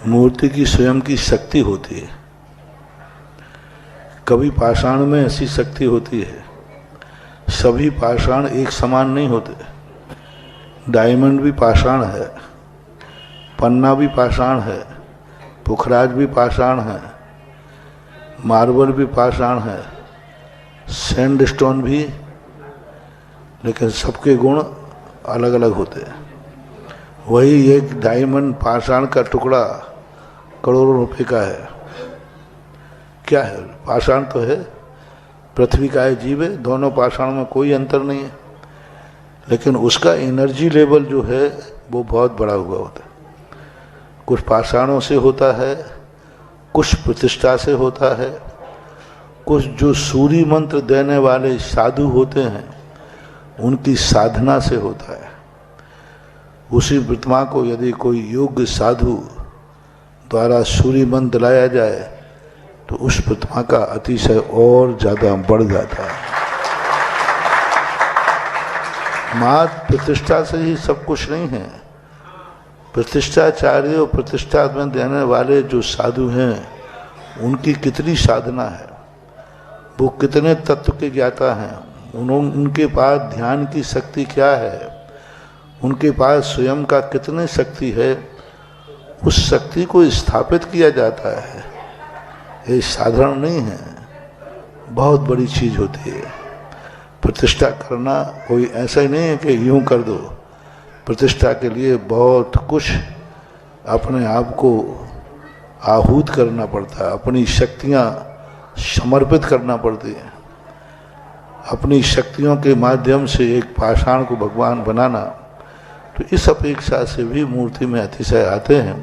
मूर्ति की स्वयं की शक्ति होती है। कभी पाषाण में ऐसी शक्ति होती है, सभी पाषाण एक समान नहीं होते। डायमंड भी पाषाण है, पन्ना भी पाषाण है, पुखराज भी पाषाण है, मार्बल भी पाषाण है, सैंडस्टोन भी, लेकिन सबके गुण अलग अलग होते हैं। वही एक डायमंड पाषाण का टुकड़ा करोड़ों रुपए का है। क्या है? पाषाण तो है, पृथ्वी का है, जीव है, दोनों पाषाण में कोई अंतर नहीं है, लेकिन उसका एनर्जी लेवल जो है वो बहुत बड़ा हुआ होता है। कुछ पाषाणों से होता है, कुछ प्रतिष्ठा से होता है, कुछ जो सूर्य मंत्र देने वाले साधु होते हैं उनकी साधना से होता है। उसी प्रतिमा को यदि कोई योग्य साधु द्वारा सूर्य मंत्र दिलाया जाए तो उस प्रतिमा का अतिशय और ज्यादा बढ़ जाता है। मात्र प्रतिष्ठा से ही सब कुछ नहीं है। प्रतिष्ठाचार्य और प्रतिष्ठा में देने वाले जो साधु हैं उनकी कितनी साधना है, वो कितने तत्व के ज्ञाता हैं, उनके पास ध्यान की शक्ति क्या है, उनके पास स्वयं का कितनी शक्ति है, उस शक्ति को स्थापित किया जाता है। ये साधारण नहीं है, बहुत बड़ी चीज होती है। प्रतिष्ठा करना कोई ऐसा ही नहीं है कि यूं कर दो। प्रतिष्ठा के लिए बहुत कुछ अपने आप को आहूत करना पड़ता है, अपनी शक्तियां समर्पित करना पड़ती है। अपनी शक्तियों के माध्यम से एक पाषाण को भगवान बनाना, तो इस अपेक्षा से भी मूर्ति में अतिशय आते हैं।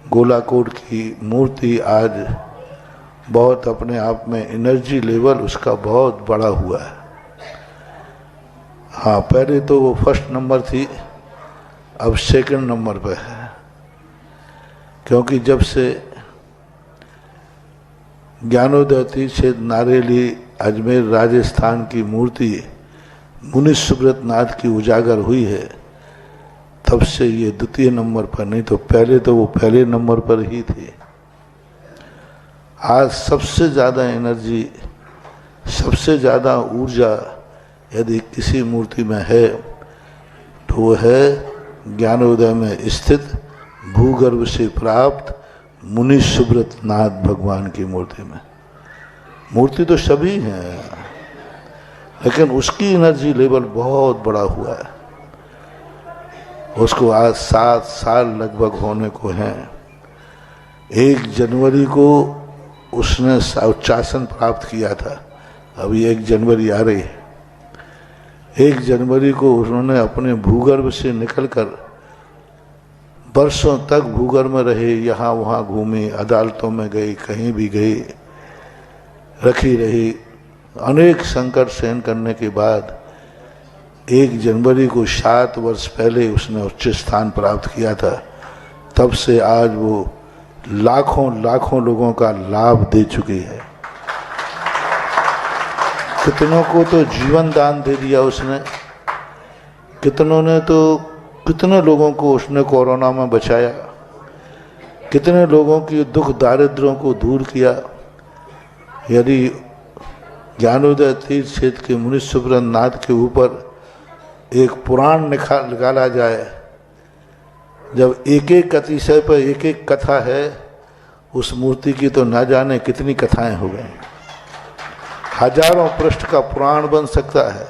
गोलाकोट की मूर्ति आज बहुत अपने आप में एनर्जी लेवल उसका बहुत बड़ा हुआ है। हाँ, पहले तो वो फर्स्ट नंबर थी, अब सेकंड नंबर पे है, क्योंकि जब से ज्ञानोदय तीर्थ नारेली अजमेर राजस्थान की मूर्ति मुनि सुब्रत नाथ की उजागर हुई है, तब से ये द्वितीय नंबर पर, नहीं तो पहले तो वो पहले नंबर पर ही थे। आज सबसे ज़्यादा एनर्जी, सबसे ज़्यादा ऊर्जा यदि किसी मूर्ति में है तो वो है ज्ञानोदय में स्थित भूगर्भ से प्राप्त मुनि सुब्रत नाथ भगवान की मूर्ति में। मूर्ति तो सभी हैं, लेकिन उसकी एनर्जी लेवल बहुत बड़ा हुआ है। उसको आज 7 साल लगभग होने को हैं। 1 जनवरी को उसने उच्चासन प्राप्त किया था, अभी 1 जनवरी आ रही है। 1 जनवरी को उन्होंने अपने भूगर्भ से निकलकर वर्षों तक भूगर्भ में रहे, यहाँ वहाँ घूमे, अदालतों में गई, कहीं भी गई, रखी रही, अनेक संकट सहन करने के बाद 1 जनवरी को 7 वर्ष पहले उसने उच्च स्थान प्राप्त किया था। तब से आज वो लाखों लाखों लोगों का लाभ दे चुकी है। कितनों को तो जीवन दान दे दिया उसने, कितने लोगों को उसने कोरोना में बचाया, कितने लोगों की दुख दारिद्र्यों को दूर किया। यदि ज्ञानोदय तीर्थ क्षेत्र के मुनि सुब्रत नाथ के ऊपर एक पुराण निकाला जाए, जब एक एक अतिशय पर एक एक कथा है उस मूर्ति की, तो न जाने कितनी कथाएं हो गई। हजारों पृष्ठ का पुराण बन सकता है।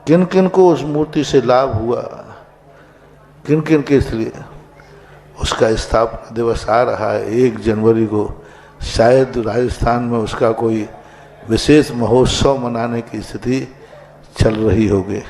किन किन को उस मूर्ति से लाभ हुआ, किन किन के इसलिए उसका स्थापना दिवस आ रहा है 1 जनवरी को। शायद राजस्थान में उसका कोई विशेष महोत्सव मनाने की स्थिति चल रही होगी।